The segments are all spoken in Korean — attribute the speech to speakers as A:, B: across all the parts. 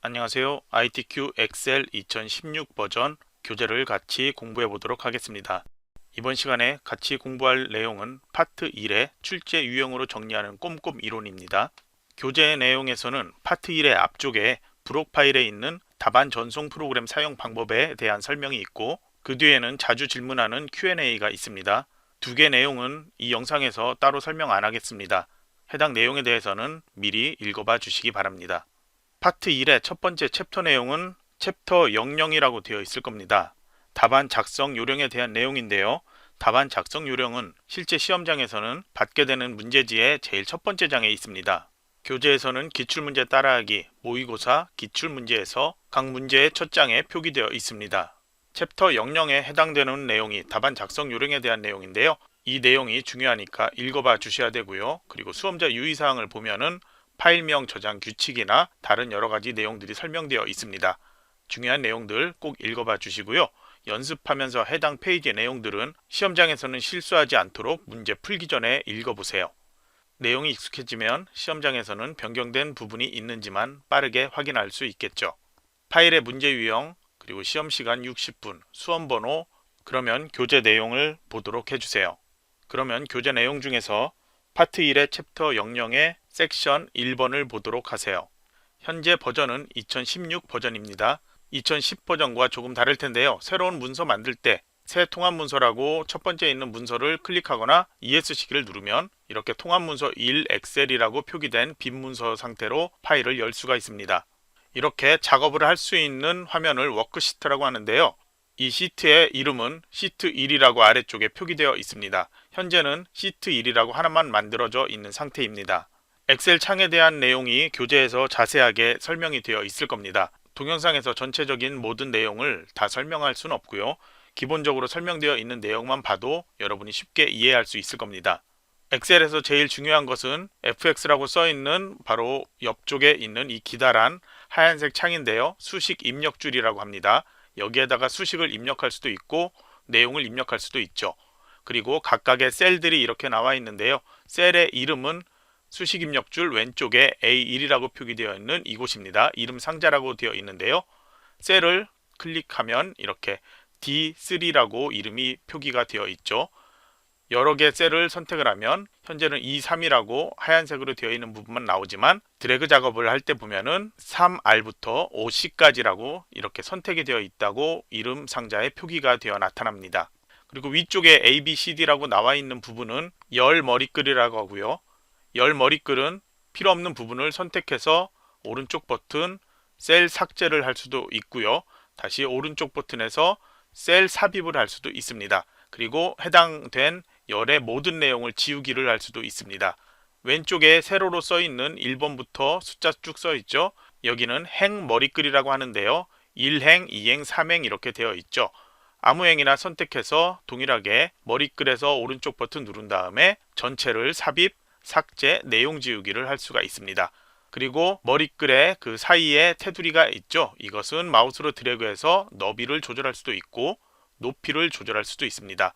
A: 안녕하세요. ITQ 엑셀 2016 버전 교재를 같이 공부해 보도록 하겠습니다. 이번 시간에 같이 공부할 내용은 파트 1의 출제 유형으로 정리하는 꼼꼼 이론입니다. 교재 내용에서는 파트 1의 앞쪽에 브록 파일에 있는 답안 전송 프로그램 사용 방법에 대한 설명이 있고, 그 뒤에는 자주 질문하는 Q&A가 있습니다. 두 개 내용은 이 영상에서 따로 설명 안 하겠습니다. 해당 내용에 대해서는 미리 읽어봐 주시기 바랍니다. 파트 1의 첫 번째 챕터 내용은 챕터 00이라고 되어 있을 겁니다. 답안 작성 요령에 대한 내용인데요. 답안 작성 요령은 실제 시험장에서는 받게 되는 문제지의 제일 첫 번째 장에 있습니다. 교재에서는 기출문제 따라하기, 모의고사, 기출문제에서 각 문제의 첫 장에 표기되어 있습니다. 챕터 00에 해당되는 내용이 답안 작성 요령에 대한 내용인데요. 이 내용이 중요하니까 읽어봐 주셔야 되고요. 그리고 수험자 유의사항을 보면은 파일명 저장 규칙이나 다른 여러가지 내용들이 설명되어 있습니다. 중요한 내용들 꼭 읽어봐 주시고요. 연습하면서 해당 페이지의 내용들은 시험장에서는 실수하지 않도록 문제 풀기 전에 읽어보세요. 내용이 익숙해지면 시험장에서는 변경된 부분이 있는지만 빠르게 확인할 수 있겠죠. 파일의 문제 유형, 그리고 시험시간 60분, 수험번호, 그러면 교재 내용을 보도록 해주세요. 그러면 교재 내용 중에서 파트 1의 챕터 00의 섹션 1번을 보도록 하세요. 현재 버전은 2016 버전입니다. 2010 버전과 조금 다를 텐데요. 새로운 문서 만들 때 새 통합 문서라고 첫 번째 있는 문서를 클릭하거나 ESC키를 누르면 이렇게 통합 문서 1 엑셀이라고 표기된 빈 문서 상태로 파일을 열 수가 있습니다. 이렇게 작업을 할 수 있는 화면을 워크시트라고 하는데요. 이 시트의 이름은 시트 1이라고 아래쪽에 표기되어 있습니다. 현재는 시트 1이라고 하나만 만들어져 있는 상태입니다. 엑셀 창에 대한 내용이 교재에서 자세하게 설명이 되어 있을 겁니다. 동영상에서 전체적인 모든 내용을 다 설명할 수는 없고요. 기본적으로 설명되어 있는 내용만 봐도 여러분이 쉽게 이해할 수 있을 겁니다. 엑셀에서 제일 중요한 것은 fx라고 써있는 바로 옆쪽에 있는 이 기다란 하얀색 창인데요. 수식 입력줄이라고 합니다. 여기에다가 수식을 입력할 수도 있고 내용을 입력할 수도 있죠. 그리고 각각의 셀들이 이렇게 나와 있는데요. 셀의 이름은 수식 입력줄 왼쪽에 A1이라고 표기되어 있는 이곳입니다. 이름 상자라고 되어 있는데요. 셀을 클릭하면 이렇게 D3라고 이름이 표기가 되어 있죠. 여러 개 셀을 선택을 하면 현재는 E3이라고 하얀색으로 되어 있는 부분만 나오지만 드래그 작업을 할 때 보면은 3R부터 5C까지라고 이렇게 선택이 되어 있다고 이름 상자에 표기가 되어 나타납니다. 그리고 위쪽에 ABCD라고 나와 있는 부분은 열 머리글이라고 하고요. 열 머리글은 필요 없는 부분을 선택해서 오른쪽 버튼 셀 삭제를 할 수도 있고요. 다시 오른쪽 버튼에서 셀 삽입을 할 수도 있습니다. 그리고 해당된 열의 모든 내용을 지우기를 할 수도 있습니다. 왼쪽에 세로로 써 있는 1번부터 숫자 쭉 써 있죠. 여기는 행 머리글이라고 하는데요. 1행, 2행, 3행 이렇게 되어 있죠. 아무 행이나 선택해서 동일하게 머리글에서 오른쪽 버튼 누른 다음에 전체를 삽입, 삭제, 내용 지우기를 할 수가 있습니다. 그리고 머리글의 그 사이에 테두리가 있죠. 이것은 마우스로 드래그해서 너비를 조절할 수도 있고 높이를 조절할 수도 있습니다.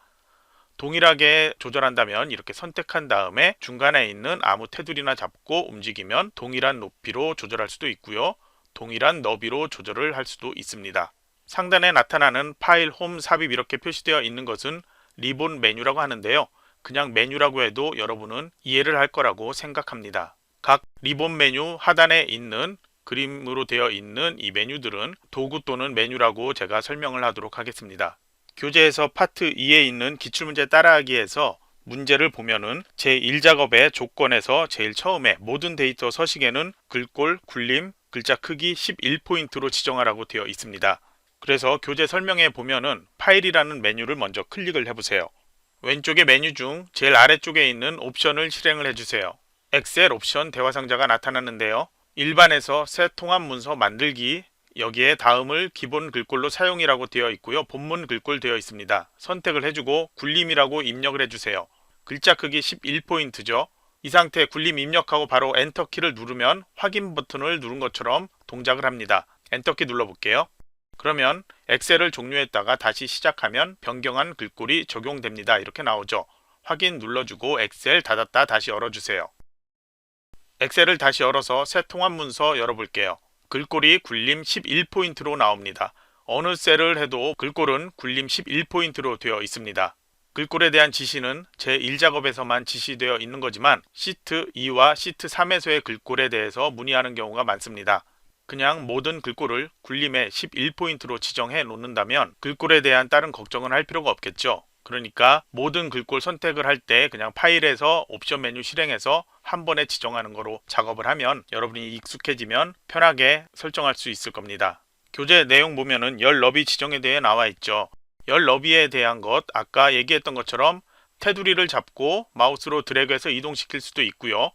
A: 동일하게 조절한다면 이렇게 선택한 다음에 중간에 있는 아무 테두리나 잡고 움직이면 동일한 높이로 조절할 수도 있고요. 동일한 너비로 조절을 할 수도 있습니다. 상단에 나타나는 파일, 홈, 삽입 이렇게 표시되어 있는 것은 리본 메뉴라고 하는데요. 그냥 메뉴라고 해도 여러분은 이해를 할 거라고 생각합니다. 각 리본 메뉴 하단에 있는 그림으로 되어 있는 이 메뉴들은 도구 또는 메뉴라고 제가 설명을 하도록 하겠습니다. 교재에서 파트 2에 있는 기출문제 따라하기에서 문제를 보면은 제1작업의 조건에서 제일 처음에 모든 데이터 서식에는 글꼴, 굴림, 글자 크기 11포인트로 지정하라고 되어 있습니다. 그래서 교재 설명에 보면은 파일이라는 메뉴를 먼저 클릭을 해보세요. 왼쪽의 메뉴 중 제일 아래쪽에 있는 옵션을 실행을 해주세요. 엑셀 옵션 대화 상자가 나타났는데요. 일반에서 새 통합 문서 만들기, 여기에 다음을 기본 글꼴로 사용이라고 되어 있고요. 본문 글꼴 되어 있습니다. 선택을 해주고 굴림이라고 입력을 해주세요. 글자 크기 11포인트죠. 이 상태 굴림 입력하고 바로 엔터키를 누르면 확인 버튼을 누른 것처럼 동작을 합니다. 엔터키 눌러볼게요. 그러면 엑셀을 종료했다가 다시 시작하면 변경한 글꼴이 적용됩니다. 이렇게 나오죠. 확인 눌러주고 엑셀 닫았다 다시 열어주세요. 엑셀을 다시 열어서 새 통합 문서 열어볼게요. 글꼴이 굴림 11포인트로 나옵니다. 어느 셀을 해도 글꼴은 굴림 11포인트로 되어 있습니다. 글꼴에 대한 지시는 제1작업에서만 지시되어 있는 거지만 시트 2와 시트 3에서의 글꼴에 대해서 문의하는 경우가 많습니다. 그냥 모든 글꼴을 굴림에 11포인트로 지정해 놓는다면 글꼴에 대한 다른 걱정은 할 필요가 없겠죠. 그러니까 모든 글꼴 선택을 할 때 그냥 파일에서 옵션 메뉴 실행해서 한 번에 지정하는 거로 작업을 하면 여러분이 익숙해지면 편하게 설정할 수 있을 겁니다. 교재 내용 보면은 열 너비 지정에 대해 나와 있죠. 열 너비에 대한 것 아까 얘기했던 것처럼 테두리를 잡고 마우스로 드래그해서 이동시킬 수도 있고요.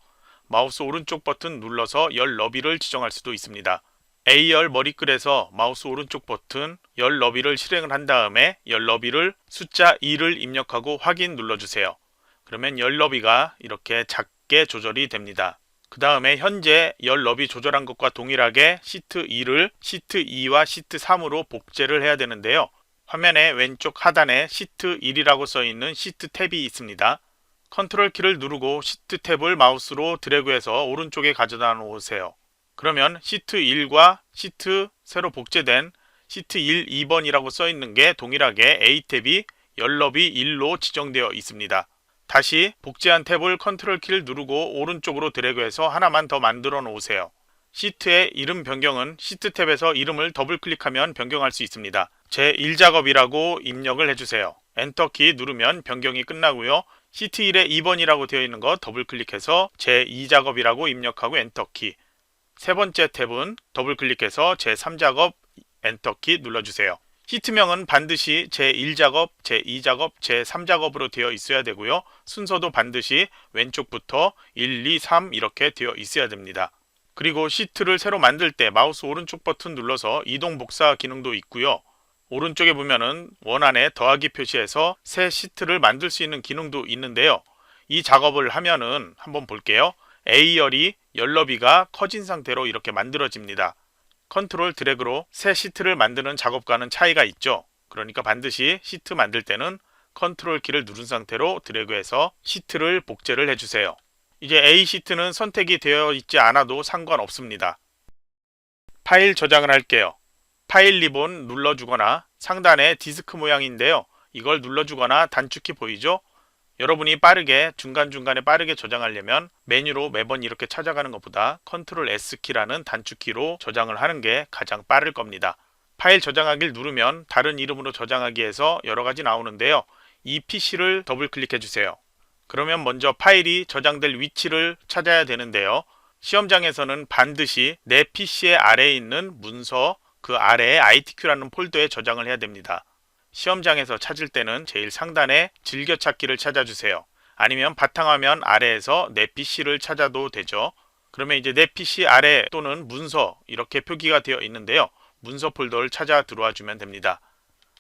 A: 마우스 오른쪽 버튼 눌러서 열 너비를 지정할 수도 있습니다. A열 머리글에서 마우스 오른쪽 버튼 열 너비를 실행을 한 다음에 열 너비를 숫자 2를 입력하고 확인 눌러주세요. 그러면 열 너비가 이렇게 작게 조절이 됩니다. 그 다음에 현재 열 너비 조절한 것과 동일하게 시트 2를 시트 2와 시트 3으로 복제를 해야 되는데요. 화면의 왼쪽 하단에 시트 1이라고 써있는 시트 탭이 있습니다. 컨트롤 키를 누르고 시트 탭을 마우스로 드래그해서 오른쪽에 가져다 놓으세요. 그러면 시트 1과 시트 새로 복제된 시트 1, 2번이라고 써있는 게 동일하게 A 탭이 열 너비 1로 지정되어 있습니다. 다시 복제한 탭을 컨트롤 키를 누르고 오른쪽으로 드래그해서 하나만 더 만들어 놓으세요. 시트의 이름 변경은 시트 탭에서 이름을 더블 클릭하면 변경할 수 있습니다. 제1작업이라고 입력을 해주세요. 엔터키 누르면 변경이 끝나고요. 시트 1에 2번이라고 되어 있는 거 더블 클릭해서 제2작업이라고 입력하고 엔터키. 세 번째 탭은 더블 클릭해서 제3작업 엔터키 눌러주세요. 시트명은 반드시 제1작업, 제2작업, 제3작업으로 되어 있어야 되고요. 순서도 반드시 왼쪽부터 1, 2, 3 이렇게 되어 있어야 됩니다. 그리고 시트를 새로 만들 때 마우스 오른쪽 버튼 눌러서 이동 복사 기능도 있고요. 오른쪽에 보면은 원안에 더하기 표시해서 새 시트를 만들 수 있는 기능도 있는데요. 이 작업을 하면은 한번 볼게요. A열이 열 너비가 커진 상태로 이렇게 만들어집니다. 컨트롤 드래그로 새 시트를 만드는 작업과는 차이가 있죠. 그러니까 반드시 시트 만들 때는 컨트롤 키를 누른 상태로 드래그해서 시트를 복제를 해주세요. 이제 A 시트는 선택이 되어 있지 않아도 상관없습니다. 파일 저장을 할게요. 파일 리본 눌러주거나 상단에 디스크 모양인데요. 이걸 눌러주거나 단축키 보이죠? 여러분이 빠르게 중간중간에 빠르게 저장하려면 메뉴로 매번 이렇게 찾아가는 것보다 컨트롤 S키라는 단축키로 저장을 하는 게 가장 빠를 겁니다. 파일 저장하기를 누르면 다른 이름으로 저장하기 해서 여러가지 나오는데요. 이 PC를 더블 클릭해 주세요. 그러면 먼저 파일이 저장될 위치를 찾아야 되는데요. 시험장에서는 반드시 내 PC의 아래에 있는 문서 그 아래에 ITQ라는 폴더에 저장을 해야 됩니다. 시험장에서 찾을 때는 제일 상단에 즐겨찾기를 찾아주세요. 아니면 바탕화면 아래에서 내 PC를 찾아도 되죠. 그러면 이제 내 PC 아래 또는 문서 이렇게 표기가 되어 있는데요. 문서 폴더를 찾아 들어와 주면 됩니다.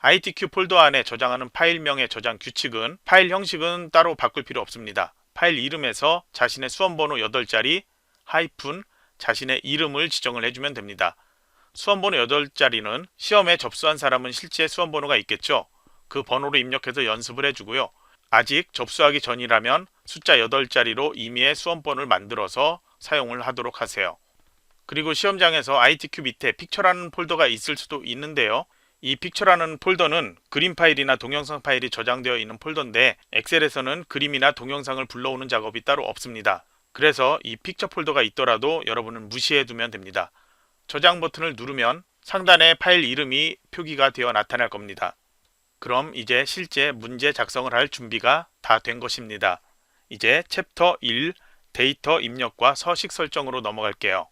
A: ITQ 폴더 안에 저장하는 파일명의 저장 규칙은 파일 형식은 따로 바꿀 필요 없습니다. 파일 이름에서 자신의 수험번호 8자리 하이픈 자신의 이름을 지정을 해주면 됩니다. 수험번호 8자리는 시험에 접수한 사람은 실제 수험번호가 있겠죠. 그 번호로 입력해서 연습을 해주고요. 아직 접수하기 전이라면 숫자 8자리로 임의의 수험번호를 만들어서 사용을 하도록 하세요. 그리고 시험장에서 ITQ 밑에 픽처라는 폴더가 있을 수도 있는데요. 이 픽처라는 폴더는 그림 파일이나 동영상 파일이 저장되어 있는 폴더인데 엑셀에서는 그림이나 동영상을 불러오는 작업이 따로 없습니다. 그래서 이 픽처 폴더가 있더라도 여러분은 무시해 두면 됩니다. 저장 버튼을 누르면 상단에 파일 이름이 표기가 되어 나타날 겁니다. 그럼 이제 실제 문제 작성을 할 준비가 다 된 것입니다. 이제 챕터 1 데이터 입력과 서식 설정으로 넘어갈게요.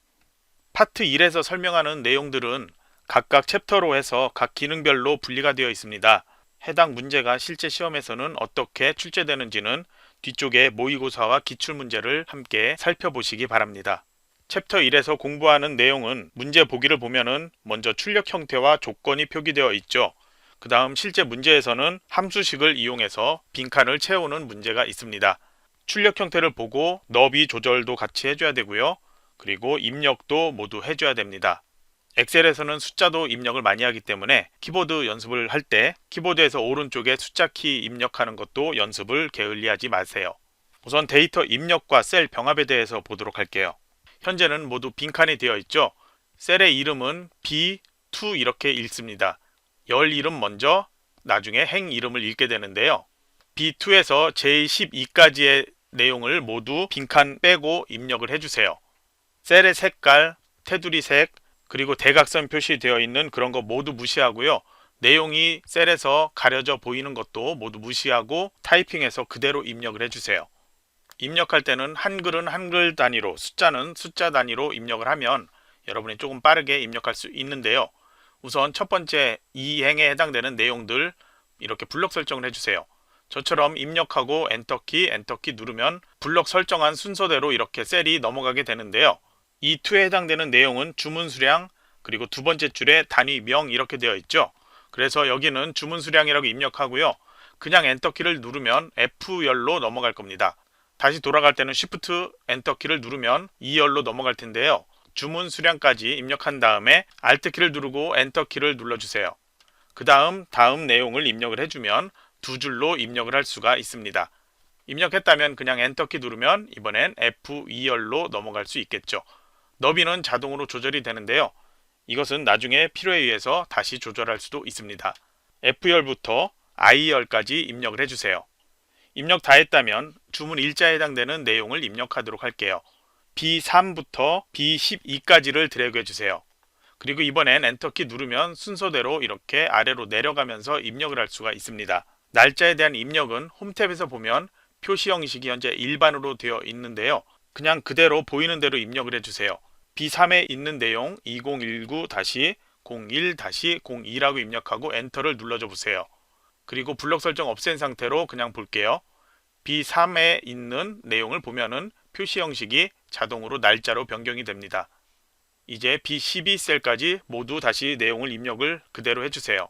A: 파트 1에서 설명하는 내용들은 각각 챕터로 해서 각 기능별로 분리가 되어 있습니다. 해당 문제가 실제 시험에서는 어떻게 출제되는지는 뒤쪽에 모의고사와 기출문제를 함께 살펴보시기 바랍니다. 챕터 1에서 공부하는 내용은 문제 보기를 보면은 먼저 출력 형태와 조건이 표기되어 있죠. 그 다음 실제 문제에서는 함수식을 이용해서 빈칸을 채우는 문제가 있습니다. 출력 형태를 보고 너비 조절도 같이 해줘야 되고요. 그리고 입력도 모두 해줘야 됩니다. 엑셀에서는 숫자도 입력을 많이 하기 때문에 키보드 연습을 할 때 키보드에서 오른쪽에 숫자 키 입력하는 것도 연습을 게을리하지 마세요. 우선 데이터 입력과 셀 병합에 대해서 보도록 할게요. 현재는 모두 빈칸이 되어 있죠. 셀의 이름은 B2 이렇게 읽습니다. 열 이름 먼저 나중에 행 이름을 읽게 되는데요. B2에서 J12까지의 내용을 모두 빈칸 빼고 입력을 해주세요. 셀의 색깔, 테두리 색, 그리고 대각선 표시되어 있는 그런 거 모두 무시하고요. 내용이 셀에서 가려져 보이는 것도 모두 무시하고 타이핑해서 그대로 입력을 해주세요. 입력할 때는 한글은 한글 단위로, 숫자는 숫자 단위로 입력을 하면 여러분이 조금 빠르게 입력할 수 있는데요. 우선 첫 번째 이 행에 해당되는 내용들 이렇게 블록 설정을 해주세요. 저처럼 입력하고 엔터키 누르면 블록 설정한 순서대로 이렇게 셀이 넘어가게 되는데요. 이 2에 해당되는 내용은 주문 수량, 그리고 두 번째 줄에 단위명 이렇게 되어 있죠. 그래서 여기는 주문 수량이라고 입력하고요. 그냥 엔터키를 누르면 F열로 넘어갈 겁니다. 다시 돌아갈 때는 Shift 엔터키를 누르면 2열로 넘어갈 텐데요. 주문 수량까지 입력한 다음에 Alt키를 누르고 엔터키를 눌러주세요. 그 다음 내용을 입력을 해주면 두 줄로 입력을 할 수가 있습니다. 입력했다면 그냥 엔터키 누르면 이번엔 F2열로 넘어갈 수 있겠죠. 너비는 자동으로 조절이 되는데요. 이것은 나중에 필요에 의해서 다시 조절할 수도 있습니다. F열부터 I열까지 입력을 해주세요. 입력 다 했다면 주문 일자에 해당되는 내용을 입력하도록 할게요. B3부터 B12까지를 드래그 해주세요. 그리고 이번엔 엔터키 누르면 순서대로 이렇게 아래로 내려가면서 입력을 할 수가 있습니다. 날짜에 대한 입력은 홈탭에서 보면 표시 형식이 현재 일반으로 되어 있는데요. 그냥 그대로 보이는 대로 입력을 해주세요. B3에 있는 내용 2019-01-02라고 입력하고 엔터를 눌러줘 보세요. 그리고 블록 설정 없앤 상태로 그냥 볼게요. B3에 있는 내용을 보면은 표시 형식이 자동으로 날짜로 변경이 됩니다. 이제 B12 셀까지 모두 다시 내용을 입력을 그대로 해주세요.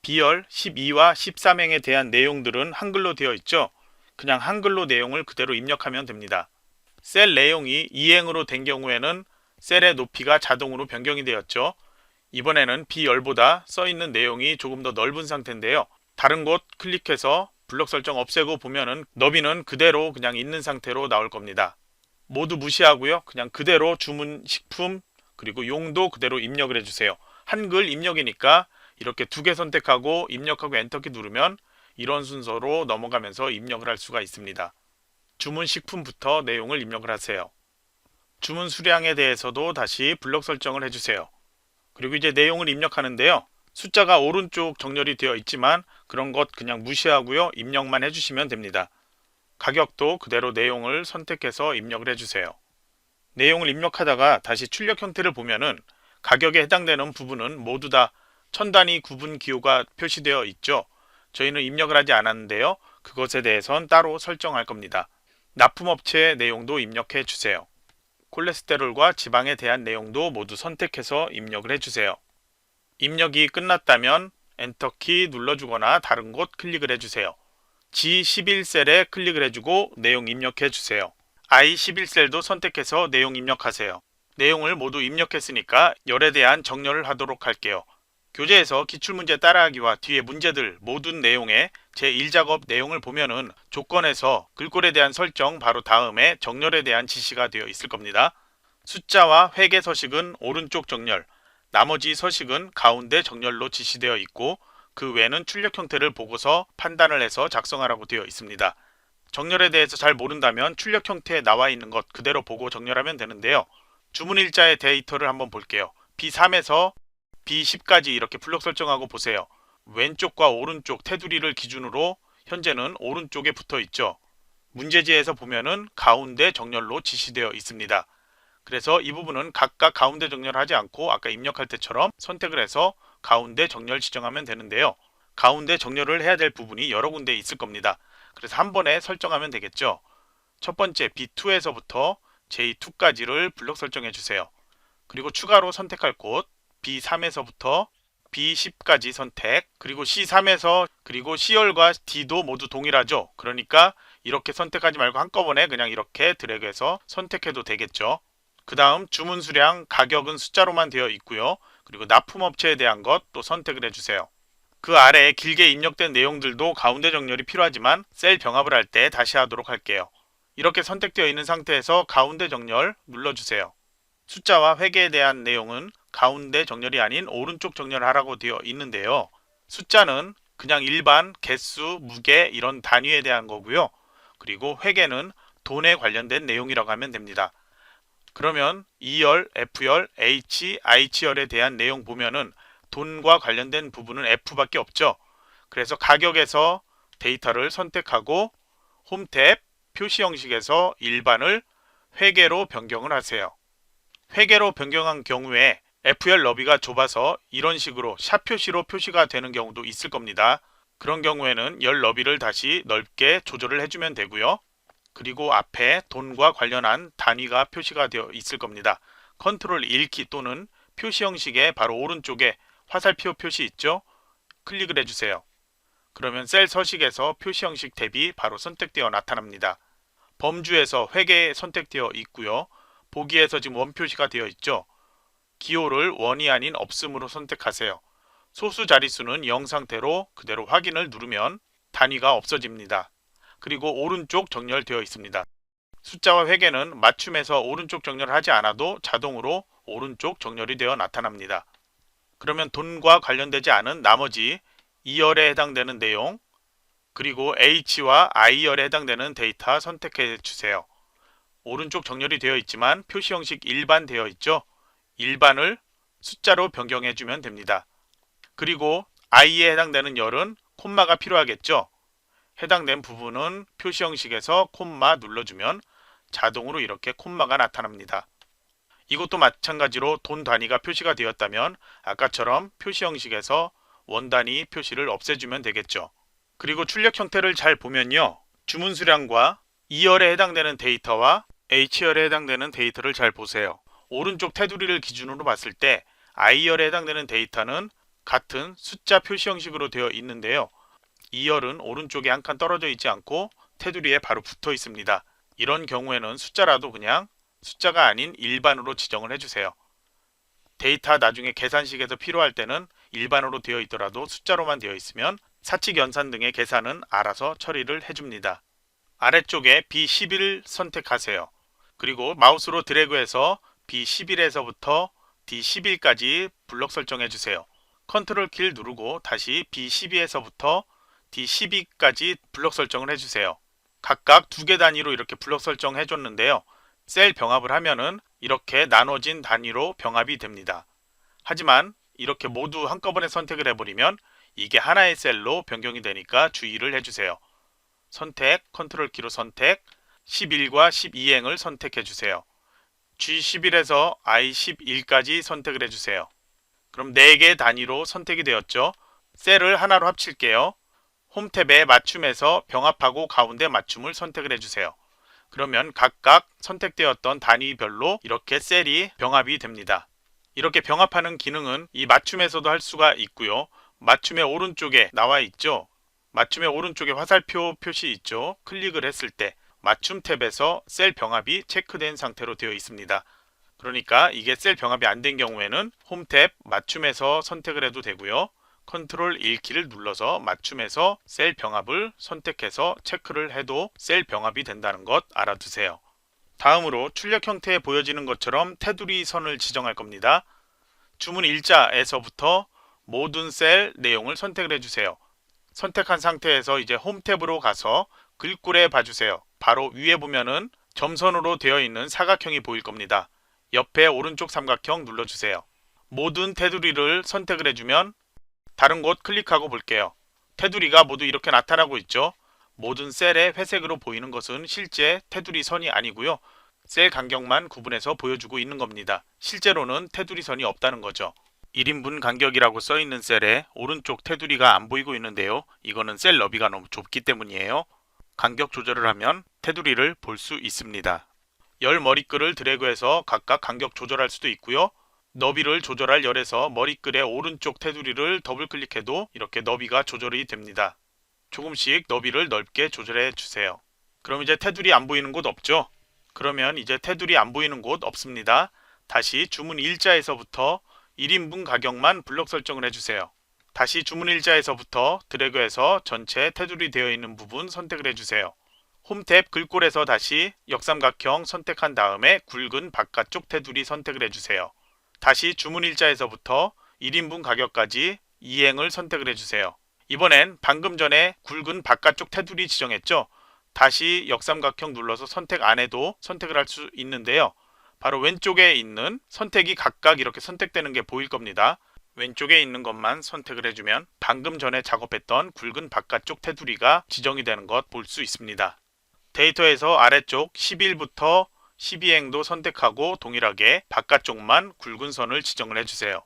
A: B열 12와 13행에 대한 내용들은 한글로 되어 있죠. 그냥 한글로 내용을 그대로 입력하면 됩니다. 셀 내용이 2행으로 된 경우에는 셀의 높이가 자동으로 변경이 되었죠. 이번에는 B열보다 써있는 내용이 조금 더 넓은 상태인데요. 다른 곳 클릭해서 블록 설정 없애고 보면은 너비는 그대로 그냥 있는 상태로 나올 겁니다. 모두 무시하고요. 그냥 그대로 주문 식품 그리고 용도 그대로 입력을 해주세요. 한글 입력이니까 이렇게 두 개 선택하고 입력하고 엔터키 누르면 이런 순서로 넘어가면서 입력을 할 수가 있습니다. 주문 식품부터 내용을 입력을 하세요. 주문 수량에 대해서도 다시 블록 설정을 해주세요. 그리고 이제 내용을 입력하는데요. 숫자가 오른쪽 정렬이 되어 있지만 그런 것 그냥 무시하고요. 입력만 해주시면 됩니다. 가격도 그대로 내용을 선택해서 입력을 해주세요. 내용을 입력하다가 다시 출력 형태를 보면은 가격에 해당되는 부분은 모두 다 1000단위 구분 기호가 표시되어 있죠. 저희는 입력을 하지 않았는데요. 그것에 대해선 따로 설정할 겁니다. 납품업체 내용도 입력해 주세요. 콜레스테롤과 지방에 대한 내용도 모두 선택해서 입력을 해주세요. 입력이 끝났다면 엔터키 눌러주거나 다른 곳 클릭을 해주세요. G11셀에 클릭을 해주고 내용 입력해 주세요. I11셀도 선택해서 내용 입력하세요. 내용을 모두 입력했으니까 열에 대한 정렬을 하도록 할게요. 교재에서 기출문제 따라하기와 뒤에 문제들 모든 내용의 제1작업 내용을 보면은 조건에서 글꼴에 대한 설정 바로 다음에 정렬에 대한 지시가 되어 있을 겁니다. 숫자와 회계 서식은 오른쪽 정렬, 나머지 서식은 가운데 정렬로 지시되어 있고 그 외는 출력 형태를 보고서 판단을 해서 작성하라고 되어 있습니다. 정렬에 대해서 잘 모른다면 출력 형태에 나와 있는 것 그대로 보고 정렬하면 되는데요. 주문일자의 데이터를 한번 볼게요. B3에서 B10까지 이렇게 블록 설정하고 보세요. 왼쪽과 오른쪽 테두리를 기준으로 현재는 오른쪽에 붙어 있죠. 문제지에서 보면은 가운데 정렬로 지시되어 있습니다. 그래서 이 부분은 각각 가운데 정렬하지 않고 아까 입력할 때처럼 선택을 해서 가운데 정렬 지정하면 되는데요. 가운데 정렬을 해야 될 부분이 여러 군데 있을 겁니다. 그래서 한 번에 설정하면 되겠죠. 첫 번째 B2에서부터 J2까지를 블록 설정해 주세요. 그리고 추가로 선택할 곳 B3에서부터 B10까지 선택, 그리고 C3에서 그리고 C열과 D도 모두 동일하죠. 그러니까 이렇게 선택하지 말고 한꺼번에 그냥 이렇게 드래그해서 선택해도 되겠죠. 그 다음 주문 수량, 가격은 숫자로만 되어 있고요. 그리고 납품업체에 대한 것 또 선택을 해주세요. 그 아래에 길게 입력된 내용들도 가운데 정렬이 필요하지만 셀 병합을 할 때 다시 하도록 할게요. 이렇게 선택되어 있는 상태에서 가운데 정렬 눌러주세요. 숫자와 회계에 대한 내용은 가운데 정렬이 아닌 오른쪽 정렬하라고 되어 있는데요. 숫자는 그냥 일반 개수, 무게 이런 단위에 대한 거고요. 그리고 회계는 돈에 관련된 내용이라고 하면 됩니다. 그러면 E열, F열, H, I치열에 대한 내용 보면은 돈과 관련된 부분은 F밖에 없죠. 그래서 가격에서 데이터를 선택하고 홈 탭 표시 형식에서 일반을 회계로 변경을 하세요. 회계로 변경한 경우에 F열 너비가 좁아서 이런 식으로 샵 표시로 표시가 되는 경우도 있을 겁니다. 그런 경우에는 열 너비를 다시 넓게 조절을 해주면 되고요. 그리고 앞에 돈과 관련한 단위가 표시가 되어 있을 겁니다. 컨트롤 1키 또는 표시 형식의 바로 오른쪽에 화살표 표시 있죠? 클릭을 해주세요. 그러면 셀 서식에서 표시 형식 탭이 바로 선택되어 나타납니다. 범주에서 회계 선택되어 있고요. 보기에서 지금 원 표시가 되어 있죠? 기호를 원이 아닌 없음으로 선택하세요. 소수 자릿수는 0 상태로 그대로 확인을 누르면 단위가 없어집니다. 그리고 오른쪽 정렬되어 있습니다. 숫자와 회계는 맞춤에서 오른쪽 정렬을 하지 않아도 자동으로 오른쪽 정렬이 되어 나타납니다. 그러면 돈과 관련되지 않은 나머지 2열에 해당되는 내용 그리고 H와 I열에 해당되는 데이터 선택해 주세요. 오른쪽 정렬이 되어 있지만 표시 형식 일반 되어 있죠? 일반을 숫자로 변경해 주면 됩니다. 그리고 I에 해당되는 열은 콤마가 필요하겠죠? 해당된 부분은 표시 형식에서 콤마 눌러주면 자동으로 이렇게 콤마가 나타납니다. 이것도 마찬가지로 돈 단위가 표시가 되었다면 아까처럼 표시 형식에서 원 단위 표시를 없애주면 되겠죠. 그리고 출력 형태를 잘 보면요. 주문 수량과 E열에 해당되는 데이터와 H열에 해당되는 데이터를 잘 보세요. 오른쪽 테두리를 기준으로 봤을 때 I열에 해당되는 데이터는 같은 숫자 표시 형식으로 되어 있는데요. E열은 오른쪽에 한 칸 떨어져 있지 않고 테두리에 바로 붙어 있습니다. 이런 경우에는 숫자라도 그냥 숫자가 아닌 일반으로 지정을 해주세요. 데이터 나중에 계산식에서 필요할 때는 일반으로 되어 있더라도 숫자로만 되어 있으면 사칙 연산 등의 계산은 알아서 처리를 해줍니다. 아래쪽에 B11 선택하세요. 그리고 마우스로 드래그해서 B11에서부터 D11까지 블록 설정해 주세요. 컨트롤 키를 누르고 다시 B12에서부터 D12까지 블록 설정을 해주세요. 각각 2개 단위로 이렇게 블록 설정해 줬는데요. 셀 병합을 하면은 이렇게 나눠진 단위로 병합이 됩니다. 하지만 이렇게 모두 한꺼번에 선택을 해버리면 이게 하나의 셀로 변경이 되니까 주의를 해주세요. 선택, 컨트롤 키로 선택, 11과 12행을 선택해 주세요. G11에서 I11까지 선택을 해주세요. 그럼 4개 단위로 선택이 되었죠. 셀을 하나로 합칠게요. 홈 탭에 맞춤에서 병합하고 가운데 맞춤을 선택을 해주세요. 그러면 각각 선택되었던 단위별로 이렇게 셀이 병합이 됩니다. 이렇게 병합하는 기능은 이 맞춤에서도 할 수가 있고요. 맞춤의 오른쪽에 나와 있죠. 맞춤의 오른쪽에 화살표 표시 있죠. 클릭을 했을 때 맞춤 탭에서 셀 병합이 체크된 상태로 되어 있습니다. 그러니까 이게 셀 병합이 안 된 경우에는 홈 탭 맞춤에서 선택을 해도 되고요. 컨트롤 1키를 눌러서 맞춤에서 셀 병합을 선택해서 체크를 해도 셀 병합이 된다는 것 알아두세요. 다음으로 출력 형태에 보여지는 것처럼 테두리 선을 지정할 겁니다. 주문 일자에서부터 모든 셀 내용을 선택을 해주세요. 선택한 상태에서 이제 홈 탭으로 가서 글꼴에 봐주세요. 바로 위에 보면은 점선으로 되어 있는 사각형이 보일 겁니다. 옆에 오른쪽 삼각형 눌러주세요. 모든 테두리를 선택을 해주면 다른 곳 클릭하고 볼게요. 테두리가 모두 이렇게 나타나고 있죠. 모든 셀에 회색으로 보이는 것은 실제 테두리 선이 아니고요. 셀 간격만 구분해서 보여주고 있는 겁니다. 실제로는 테두리 선이 없다는 거죠. 1인분 간격이라고 써있는 셀에 오른쪽 테두리가 안 보이고 있는데요. 이거는 셀 너비가 너무 좁기 때문이에요. 간격 조절을 하면 테두리를 볼 수 있습니다. 열 머리글을 드래그해서 각각 간격 조절할 수도 있고요. 너비를 조절할 열에서 머리글의 오른쪽 테두리를 더블 클릭해도 이렇게 너비가 조절이 됩니다. 조금씩 너비를 넓게 조절해 주세요. 그럼 이제 테두리 안 보이는 곳 없죠? 그러면 이제 테두리 안 보이는 곳 없습니다. 다시 주문 일자에서부터 1인분 가격만 블록 설정을 해주세요. 다시 주문 일자에서부터 드래그해서 전체 테두리 되어 있는 부분 선택을 해주세요. 홈 탭 글꼴에서 다시 역삼각형 선택한 다음에 굵은 바깥쪽 테두리 선택을 해주세요. 다시 주문일자에서부터 1인분 가격까지 이행을 선택을 해주세요. 이번엔 방금 전에 굵은 바깥쪽 테두리 지정했죠? 다시 역삼각형 눌러서 선택 안 해도 선택을 할 수 있는데요. 바로 왼쪽에 있는 선택이 각각 이렇게 선택되는 게 보일 겁니다. 왼쪽에 있는 것만 선택을 해주면 방금 전에 작업했던 굵은 바깥쪽 테두리가 지정이 되는 것 볼 수 있습니다. 데이터에서 아래쪽 11부터 12행도 선택하고 동일하게 바깥쪽만 굵은 선을 지정을 해주세요.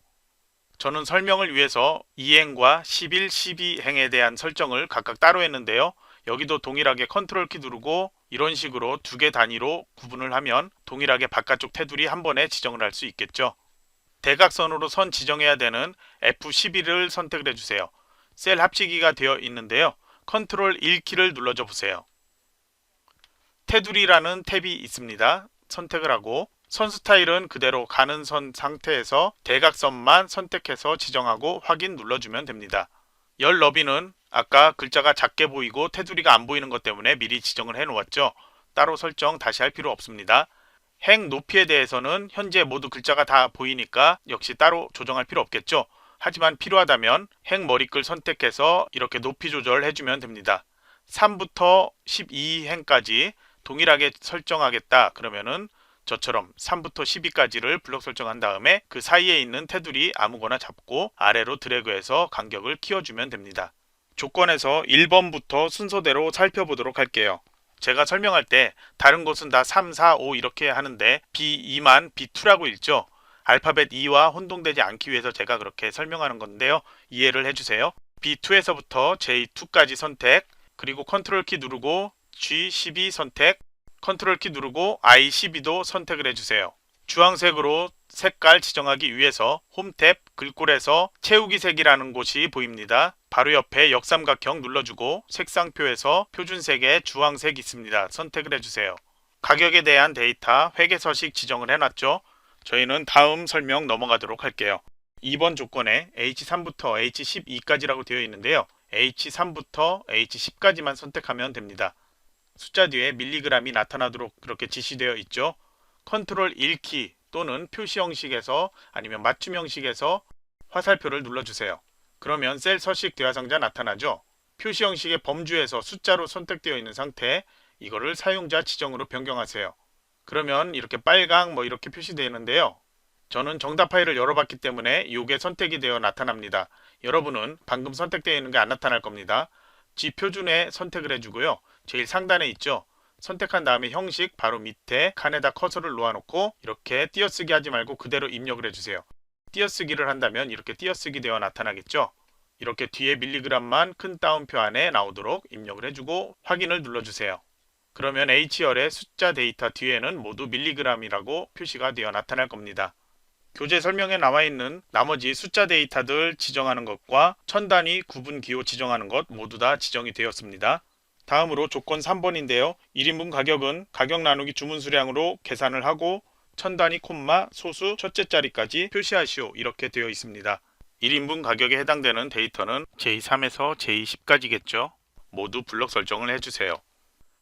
A: 저는 설명을 위해서 2행과 11, 12행에 대한 설정을 각각 따로 했는데요. 여기도 동일하게 컨트롤 키 누르고 이런 식으로 두 개 단위로 구분을 하면 동일하게 바깥쪽 테두리 한 번에 지정을 할 수 있겠죠. 대각선으로 선 지정해야 되는 F11을 선택을 해주세요. 셀 합치기가 되어 있는데요. 컨트롤 1키를 눌러줘 보세요. 테두리라는 탭이 있습니다. 선택을 하고 선 스타일은 그대로 가는 선 상태에서 대각선만 선택해서 지정하고 확인 눌러주면 됩니다. 열 너비는 아까 글자가 작게 보이고 테두리가 안 보이는 것 때문에 미리 지정을 해 놓았죠. 따로 설정 다시 할 필요 없습니다. 행 높이에 대해서는 현재 모두 글자가 다 보이니까 역시 따로 조정할 필요 없겠죠. 하지만 필요하다면 행 머리글 선택해서 이렇게 높이 조절해 주면 됩니다. 3부터 12행까지 동일하게 설정하겠다 그러면은 저처럼 3부터 12까지를 블록 설정한 다음에 그 사이에 있는 테두리 아무거나 잡고 아래로 드래그해서 간격을 키워주면 됩니다. 조건에서 1번부터 순서대로 살펴보도록 할게요. 제가 설명할 때 다른 곳은 다 3, 4, 5 이렇게 하는데 B2만 B2라고 읽죠. 알파벳 E와 혼동되지 않기 위해서 제가 그렇게 설명하는 건데요. 이해를 해주세요. B2에서부터 J2까지 선택, 그리고 컨트롤 키 누르고 G12 선택, 컨트롤 키 누르고 I12도 선택을 해주세요. 주황색으로 색깔 지정하기 위해서 홈 탭 글꼴에서 채우기 색이라는 곳이 보입니다. 바로 옆에 역삼각형 눌러주고 색상표에서 표준색의 주황색 있습니다. 선택을 해주세요. 가격에 대한 데이터 회계서식 지정을 해놨죠. 저희는 다음 설명 넘어가도록 할게요. 2번 조건에 H3부터 H12까지라고 되어 있는데요. H3부터 H10까지만 선택하면 됩니다. 숫자 뒤에 밀리그램이 나타나도록 그렇게 지시되어 있죠. 컨트롤 1키 또는 표시 형식에서 아니면 맞춤 형식에서 화살표를 눌러주세요. 그러면 셀 서식 대화상자 나타나죠. 표시 형식의 범주에서 숫자로 선택되어 있는 상태, 이거를 사용자 지정으로 변경하세요. 그러면 이렇게 빨강 이렇게 표시되는데요. 저는 정답 파일을 열어봤기 때문에 이게 선택이 되어 나타납니다. 여러분은 방금 선택되어 있는 게 안 나타날 겁니다. G표준에 선택을 해주고요. 제일 상단에 있죠. 선택한 다음에 형식 바로 밑에 칸에다 커서를 놓아놓고 이렇게 띄어쓰기 하지 말고 그대로 입력을 해주세요. 띄어쓰기를 한다면 이렇게 띄어쓰기 되어 나타나겠죠. 이렇게 뒤에 밀리그램만 큰 따옴표 안에 나오도록 입력을 해주고 확인을 눌러주세요. 그러면 H열의 숫자 데이터 뒤에는 모두 밀리그램이라고 표시가 되어 나타날 겁니다. 교재 설명에 나와 있는 나머지 숫자 데이터들 지정하는 것과 천단위 구분 기호 지정하는 것 모두 다 지정이 되었습니다. 다음으로 조건 3번인데요. 1인분 가격은 가격 나누기 주문 수량으로 계산을 하고 천단위 콤마 소수 첫째 자리까지 표시하시오 이렇게 되어 있습니다. 1인분 가격에 해당되는 데이터는 J3에서 J10까지겠죠. 모두 블록 설정을 해주세요.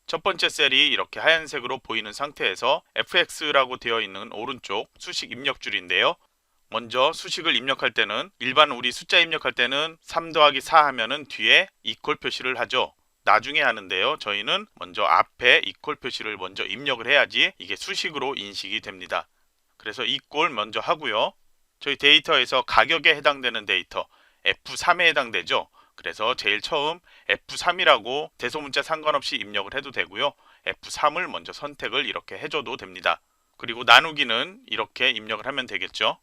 A: 첫 번째 셀이 이렇게 하얀색으로 보이는 상태에서 FX라고 되어 있는 오른쪽 수식 입력줄인데요. 먼저 수식을 입력할 때는 일반 우리 숫자 입력할 때는 3 더하기 4 하면은 뒤에 이퀄 표시를 하죠. 나중에 하는데요. 저희는 먼저 앞에 이퀄 표시를 먼저 입력을 해야지 이게 수식으로 인식이 됩니다. 그래서 이퀄 먼저 하고요. 저희 데이터에서 가격에 해당되는 데이터 F3에 해당되죠. 그래서 제일 처음 F3이라고 대소문자 상관없이 입력을 해도 되고요. F3을 먼저 선택을 이렇게 해줘도 됩니다. 그리고 나누기는 이렇게 입력을 하면 되겠죠.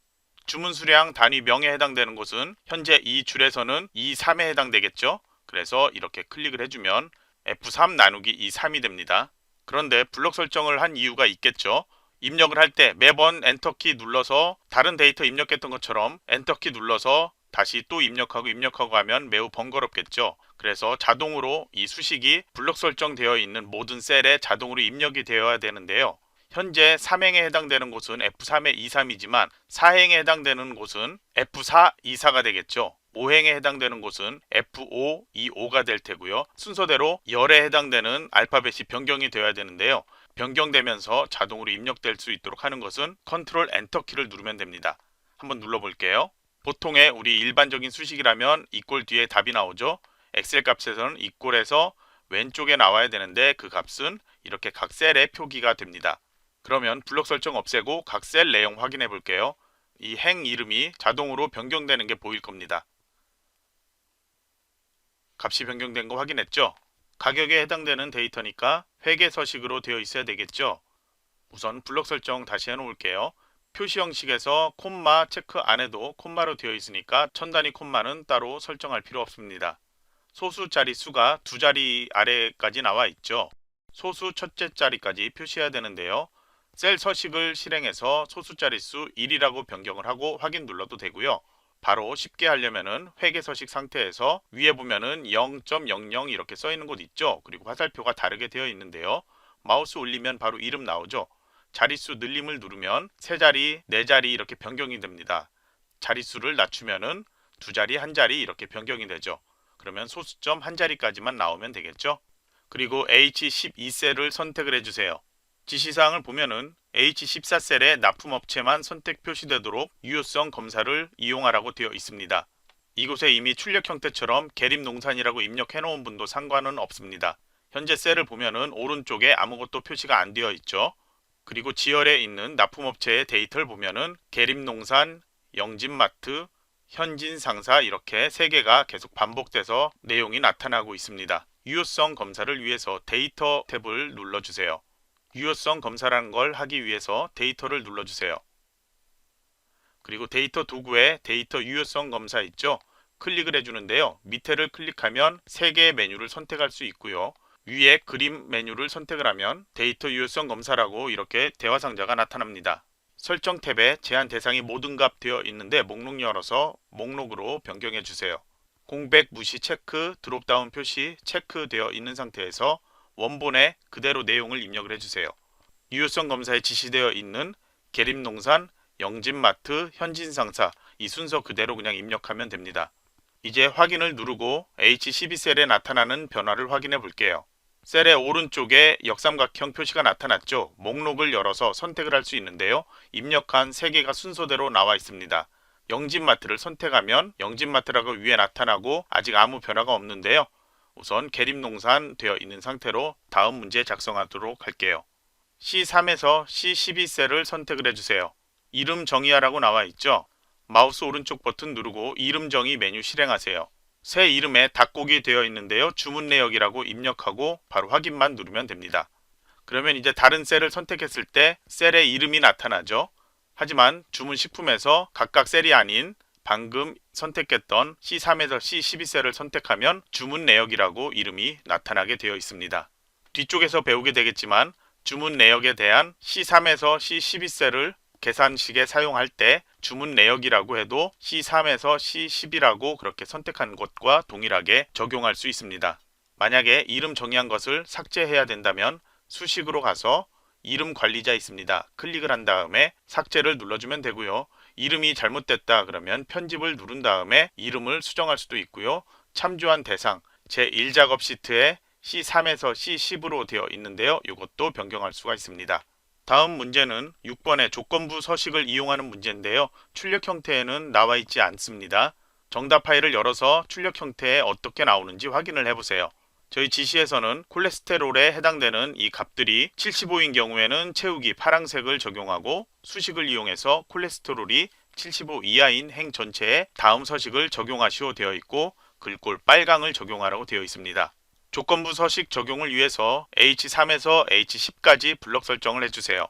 A: 주문 수량 단위명에 해당되는 곳은 현재 이 줄에서는 E3에 해당되겠죠. 그래서 이렇게 클릭을 해주면 F3 나누기 E3이 됩니다. 그런데 블록 설정을 한 이유가 있겠죠. 입력을 할 때 매번 엔터키 눌러서 다른 데이터 입력했던 것처럼 엔터키 눌러서 다시 또 입력하고 하면 매우 번거롭겠죠. 그래서 자동으로 이 수식이 블록 설정되어 있는 모든 셀에 자동으로 입력이 되어야 되는데요. 현재 3행에 해당되는 곳은 F3의 23이지만 4행에 해당되는 곳은 F4, 24가 되겠죠. 5행에 해당되는 곳은 F5, 25가 될 테고요. 순서대로 열에 해당되는 알파벳이 변경이 되어야 되는데요. 변경되면서 자동으로 입력될 수 있도록 하는 것은 컨트롤 엔터 키를 누르면 됩니다. 한번 눌러볼게요. 보통의 우리 일반적인 수식이라면 이꼴 뒤에 답이 나오죠. 엑셀 값에서는 이꼴에서 왼쪽에 나와야 되는데 그 값은 이렇게 각 셀에 표기가 됩니다. 그러면 블록 설정 없애고 각 셀 내용 확인해 볼게요. 이 행 이름이 자동으로 변경되는 게 보일 겁니다. 값이 변경된 거 확인했죠? 가격에 해당되는 데이터니까 회계 서식으로 되어 있어야 되겠죠? 우선 블록 설정 다시 해놓을게요. 표시 형식에서 콤마 체크 안 해도 콤마로 되어 있으니까 천 단위 콤마는 따로 설정할 필요 없습니다. 소수 자리 수가 두 자리 아래까지 나와 있죠. 소수 첫째 자리까지 표시해야 되는데요. 셀 서식을 실행해서 소수 자리 수 1이라고 변경을 하고 확인 눌러도 되고요. 바로 쉽게 하려면은 회계 서식 상태에서 위에 보면은 0.00 이렇게 써 있는 곳 있죠. 그리고 화살표가 다르게 되어 있는데요. 마우스 올리면 바로 이름 나오죠. 자릿수 늘림을 누르면 세 자리, 네 자리 이렇게 변경이 됩니다. 자릿수를 낮추면은 두 자리, 한 자리 이렇게 변경이 되죠. 그러면 소수점 한 자리까지만 나오면 되겠죠. 그리고 H12셀을 선택을 해주세요. 지시사항을 보면은 H14셀에 납품업체만 선택 표시되도록 유효성 검사를 이용하라고 되어 있습니다. 이곳에 이미 출력 형태처럼 계립농산이라고 입력해 놓은 분도 상관은 없습니다. 현재 셀을 보면은 오른쪽에 아무것도 표시가 안 되어 있죠. 그리고 지열에 있는 납품업체의 데이터를 보면은 계립농산, 영진마트, 현진상사 이렇게 3개가 계속 반복돼서 내용이 나타나고 있습니다. 유효성 검사를 위해서 데이터 탭을 눌러주세요. 유효성 검사라는 걸 하기 위해서 데이터를 눌러주세요. 그리고 데이터 도구에 데이터 유효성 검사 있죠? 클릭을 해주는데요. 밑에를 클릭하면 3개의 메뉴를 선택할 수 있고요. 위에 그림 메뉴를 선택을 하면 데이터 유효성 검사라고 이렇게 대화 상자가 나타납니다. 설정 탭에 제한 대상이 모든 값 되어 있는데 목록 열어서 목록으로 변경해 주세요. 공백 무시 체크 드롭다운 표시 체크되어 있는 상태에서 원본에 그대로 내용을 입력을 해주세요. 유효성 검사에 지시되어 있는 계립농산, 영진마트, 현진상사 이 순서 그대로 그냥 입력하면 됩니다. 이제 확인을 누르고 H12셀에 나타나는 변화를 확인해 볼게요. 셀의 오른쪽에 역삼각형 표시가 나타났죠. 목록을 열어서 선택을 할 수 있는데요. 입력한 3개가 순서대로 나와 있습니다. 영진마트를 선택하면 영진마트라고 위에 나타나고 아직 아무 변화가 없는데요. 우선 계립농산 되어 있는 상태로 다음 문제 작성하도록 할게요. C3에서 C12셀을 선택을 해주세요. 이름 정의하라고 나와 있죠. 마우스 오른쪽 버튼 누르고 이름 정의 메뉴 실행하세요. 새 이름에 닭고기 되어 있는데요. 주문 내역이라고 입력하고 바로 확인만 누르면 됩니다. 그러면 이제 다른 셀을 선택했을 때 셀의 이름이 나타나죠. 하지만 주문 식품에서 각각 셀이 아닌 방금 선택했던 C3에서 C12셀을 선택하면 주문 내역이라고 이름이 나타나게 되어 있습니다. 뒤쪽에서 배우게 되겠지만 주문 내역에 대한 C3에서 C12셀을 계산식에 사용할 때 주문 내역이라고 해도 C3에서 C10이라고 그렇게 선택한 것과 동일하게 적용할 수 있습니다. 만약에 이름 정의한 것을 삭제해야 된다면 수식으로 가서 이름 관리자 있습니다. 클릭을 한 다음에 삭제를 눌러주면 되고요. 이름이 잘못됐다 그러면 편집을 누른 다음에 이름을 수정할 수도 있고요. 참조한 대상 제1작업 시트에 C3에서 C10으로 되어 있는데요. 이것도 변경할 수가 있습니다. 다음 문제는 6번의 조건부 서식을 이용하는 문제인데요. 출력 형태에는 나와 있지 않습니다. 정답 파일을 열어서 출력 형태에 어떻게 나오는지 확인을 해보세요. 저희 지시에서는 콜레스테롤에 해당되는 이 값들이 75인 경우에는 채우기 파란색을 적용하고 수식을 이용해서 콜레스테롤이 75 이하인 행 전체에 다음 서식을 적용하시오 되어 있고 글꼴 빨강을 적용하라고 되어 있습니다. 조건부 서식 적용을 위해서 H3에서 H10까지 블럭 설정을 해주세요.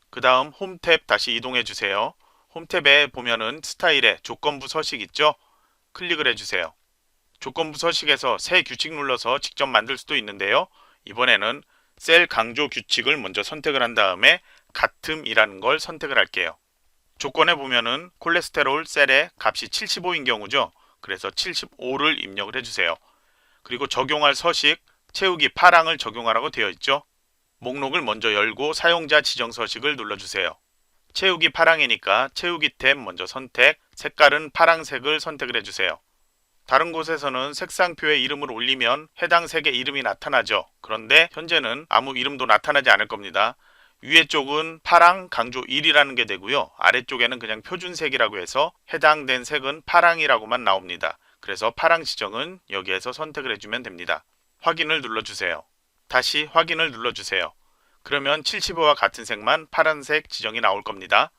A: 그 다음 홈 탭 다시 이동해 주세요. 홈 탭에 보면은 스타일에 조건부 서식 있죠? 클릭을 해주세요. 조건부 서식에서 새 규칙 눌러서 직접 만들 수도 있는데요. 이번에는 셀 강조 규칙을 먼저 선택을 한 다음에 같음이라는 걸 선택을 할게요. 조건에 보면은 콜레스테롤 셀의 값이 75인 경우죠. 그래서 75를 입력을 해주세요. 그리고 적용할 서식 채우기 파랑을 적용하라고 되어 있죠. 목록을 먼저 열고 사용자 지정 서식을 눌러주세요. 채우기 파랑이니까 채우기 탭 먼저 선택, 색깔은 파랑색을 선택을 해주세요. 다른 곳에서는 색상표에 이름을 올리면 해당 색의 이름이 나타나죠. 그런데 현재는 아무 이름도 나타나지 않을 겁니다. 위에 쪽은 파랑 강조 1이라는 게 되고요. 아래쪽에는 그냥 표준색이라고 해서 해당된 색은 파랑이라고만 나옵니다. 그래서 파랑 지정은 여기에서 선택을 해주면 됩니다. 확인을 눌러주세요. 다시 확인을 눌러주세요. 그러면 75와 같은 색만 파란색 지정이 나올 겁니다.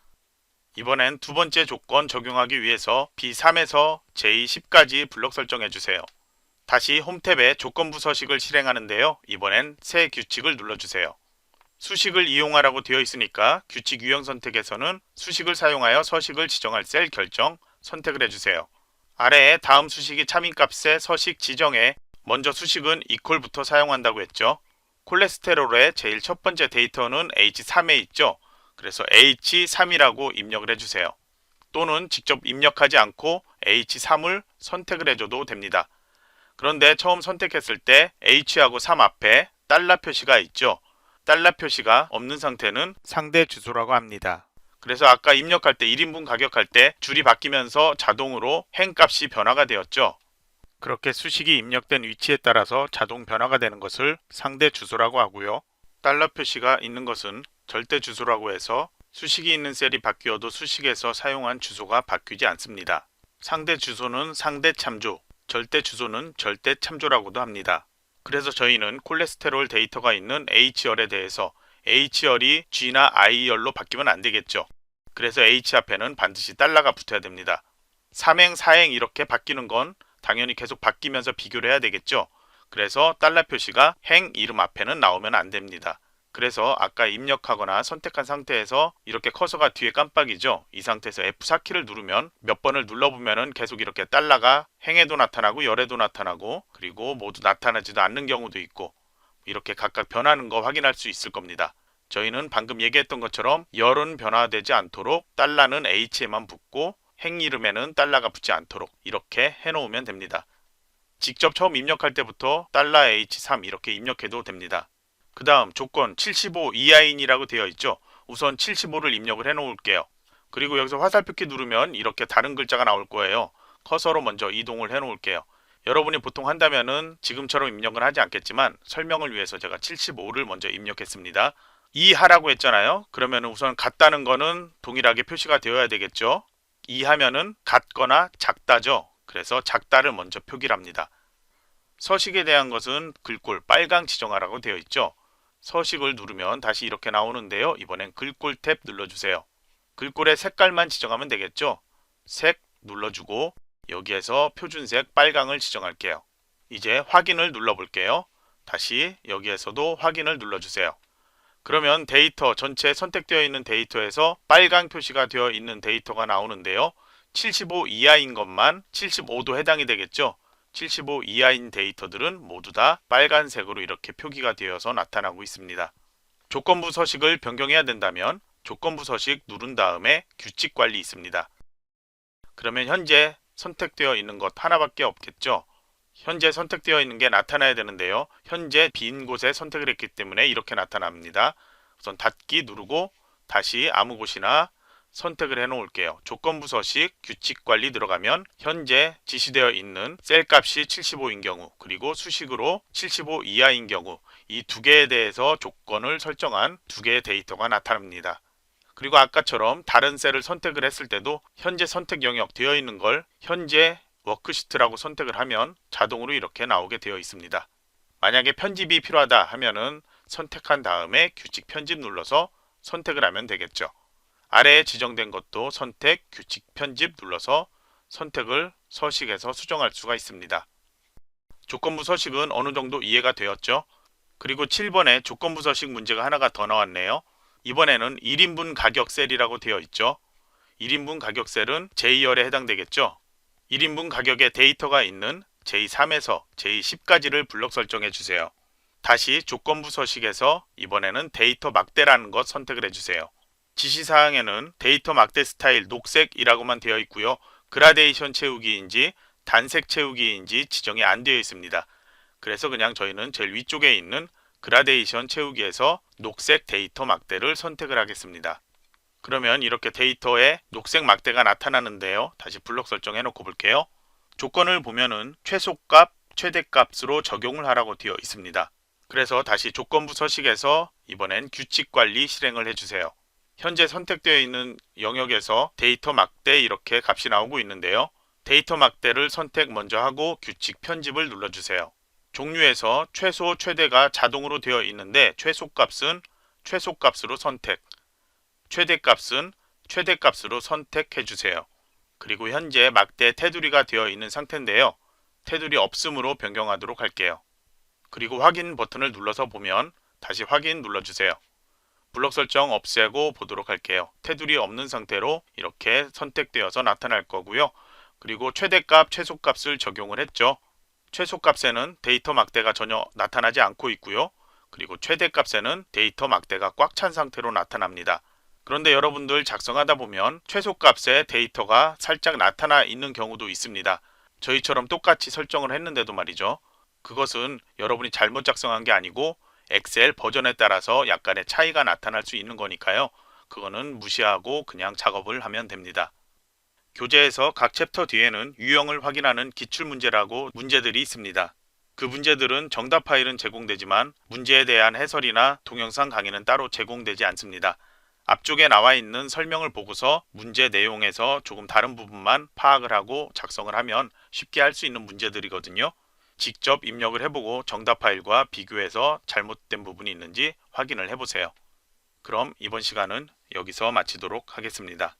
A: 이번엔 두 번째 조건 적용하기 위해서 B3에서 J10까지 블록 설정해 주세요. 다시 홈탭에 조건부 서식을 실행하는데요. 이번엔 새 규칙을 눌러주세요. 수식을 이용하라고 되어 있으니까 규칙 유형 선택에서는 수식을 사용하여 서식을 지정할 셀 결정 선택을 해주세요. 아래에 다음 수식이 참인값의 서식 지정에 먼저 수식은 equal부터 사용한다고 했죠. 콜레스테롤의 제일 첫 번째 데이터는 H3에 있죠. 그래서 H3이라고 입력을 해주세요. 또는 직접 입력하지 않고 H3을 선택을 해줘도 됩니다. 그런데 처음 선택했을 때 H하고 3 앞에 달러 표시가 있죠. 달러 표시가 없는 상태는 상대 주소라고 합니다. 그래서 아까 입력할 때 1인분 가격할 때 줄이 바뀌면서 자동으로 행값이 변화가 되었죠. 그렇게 수식이 입력된 위치에 따라서 자동 변화가 되는 것을 상대 주소라고 하고요. 달러 표시가 있는 것은 절대 주소라고 해서 수식이 있는 셀이 바뀌어도 수식에서 사용한 주소가 바뀌지 않습니다. 상대 주소는 상대 참조, 절대 주소는 절대 참조라고도 합니다. 그래서 저희는 콜레스테롤 데이터가 있는 H열에 대해서 H열이 G나 I열로 바뀌면 안 되겠죠. 그래서 H 앞에는 반드시 달러가 붙어야 됩니다. 3행, 4행 이렇게 바뀌는 건 당연히 계속 바뀌면서 비교를 해야 되겠죠. 그래서 달러 표시가 행 이름 앞에는 나오면 안 됩니다. 그래서 아까 입력하거나 선택한 상태에서 이렇게 커서가 뒤에 깜빡이죠. 이 상태에서 F4키를 누르면 몇 번을 눌러보면은 계속 이렇게 달러가 행에도 나타나고 열에도 나타나고 그리고 모두 나타나지도 않는 경우도 있고 이렇게 각각 변하는 거 확인할 수 있을 겁니다. 저희는 방금 얘기했던 것처럼 열은 변화되지 않도록 달러는 H에만 붙고 행 이름에는 달러가 붙지 않도록 이렇게 해놓으면 됩니다. 직접 처음 입력할 때부터 달러 H3 이렇게 입력해도 됩니다. 그 다음 조건 75 이하인이라고 되어 있죠. 우선 75를 입력을 해 놓을게요. 그리고 여기서 화살표키 누르면 이렇게 다른 글자가 나올 거예요. 커서로 먼저 이동을 해 놓을게요. 여러분이 보통 한다면은 지금처럼 입력은 하지 않겠지만 설명을 위해서 제가 75를 먼저 입력했습니다. 이하라고 했잖아요. 그러면 우선 같다는 거는 동일하게 표시가 되어야 되겠죠. 이하면은 같거나 작다죠. 그래서 작다를 먼저 표기를 합니다. 서식에 대한 것은 글꼴 빨강 지정하라고 되어 있죠. 서식을 누르면 다시 이렇게 나오는데요. 이번엔 글꼴 탭 눌러주세요. 글꼴의 색깔만 지정하면 되겠죠. 색 눌러주고 여기에서 표준색 빨강을 지정할게요. 이제 확인을 눌러볼게요. 다시 여기에서도 확인을 눌러주세요. 그러면 데이터 전체 선택되어 있는 데이터에서 빨강 표시가 되어 있는 데이터가 나오는데요. 75 이하인 것만 75도 해당이 되겠죠. 75 이하인 데이터들은 모두 다 빨간색으로 이렇게 표기가 되어서 나타나고 있습니다. 조건부 서식을 변경해야 된다면 조건부 서식 누른 다음에 규칙 관리 있습니다. 그러면 현재 선택되어 있는 것 하나밖에 없겠죠. 현재 선택되어 있는 게 나타나야 되는데요. 현재 빈 곳에 선택을 했기 때문에 이렇게 나타납니다. 우선 닫기 누르고 다시 아무 곳이나 선택을 해 놓을게요. 조건부 서식 규칙 관리 들어가면 현재 지시되어 있는 셀 값이 75인 경우 그리고 수식으로 75 이하인 경우 이 두 개에 대해서 조건을 설정한 두 개의 데이터가 나타납니다. 그리고 아까처럼 다른 셀을 선택을 했을 때도 현재 선택 영역 되어 있는 걸 현재 워크시트라고 선택을 하면 자동으로 이렇게 나오게 되어 있습니다. 만약에 편집이 필요하다 하면은 선택한 다음에 규칙 편집 눌러서 선택을 하면 되겠죠. 아래에 지정된 것도 선택, 규칙, 편집 눌러서 선택을 서식에서 수정할 수가 있습니다. 조건부 서식은 어느 정도 이해가 되었죠? 그리고 7번에 조건부 서식 문제가 하나가 더 나왔네요. 이번에는 1인분 가격 셀이라고 되어 있죠. 1인분 가격 셀은 J열에 해당되겠죠. 1인분 가격의 데이터가 있는 J3에서 J10까지를 블록 설정해 주세요. 다시 조건부 서식에서 이번에는 데이터 막대라는 것 선택을 해주세요. 지시사항에는 데이터 막대 스타일 녹색이라고만 되어 있고요. 그라데이션 채우기인지 단색 채우기인지 지정이 안 되어 있습니다. 그래서 그냥 저희는 제일 위쪽에 있는 그라데이션 채우기에서 녹색 데이터 막대를 선택을 하겠습니다. 그러면 이렇게 데이터에 녹색 막대가 나타나는데요. 다시 블록 설정해 놓고 볼게요. 조건을 보면은 최소값, 최대값으로 적용을 하라고 되어 있습니다. 그래서 다시 조건부 서식에서 이번엔 규칙 관리 실행을 해주세요. 현재 선택되어 있는 영역에서 데이터 막대 이렇게 값이 나오고 있는데요. 데이터 막대를 선택 먼저 하고 규칙 편집을 눌러주세요. 종류에서 최소, 최대가 자동으로 되어 있는데 최소값은 최소값으로 선택, 최대값은 최대값으로 선택해주세요. 그리고 현재 막대 테두리가 되어 있는 상태인데요. 테두리 없음으로 변경하도록 할게요. 그리고 확인 버튼을 눌러서 보면 다시 확인 눌러주세요. 블록 설정 없애고 보도록 할게요. 테두리 없는 상태로 이렇게 선택되어서 나타날 거고요. 그리고 최대값, 최소값을 적용을 했죠. 최소값에는 데이터 막대가 전혀 나타나지 않고 있고요. 그리고 최대값에는 데이터 막대가 꽉 찬 상태로 나타납니다. 그런데 여러분들 작성하다 보면 최소값에 데이터가 살짝 나타나 있는 경우도 있습니다. 저희처럼 똑같이 설정을 했는데도 말이죠. 그것은 여러분이 잘못 작성한 게 아니고 엑셀 버전에 따라서 약간의 차이가 나타날 수 있는 거니까요. 그거는 무시하고 그냥 작업을 하면 됩니다. 교재에서 각 챕터 뒤에는 유형을 확인하는 기출문제라고 문제들이 있습니다. 그 문제들은 정답 파일은 제공되지만 문제에 대한 해설이나 동영상 강의는 따로 제공되지 않습니다. 앞쪽에 나와 있는 설명을 보고서 문제 내용에서 조금 다른 부분만 파악을 하고 작성을 하면 쉽게 할 수 있는 문제들이거든요. 직접 입력을 해보고 정답 파일과 비교해서 잘못된 부분이 있는지 확인을 해보세요. 그럼 이번 시간은 여기서 마치도록 하겠습니다.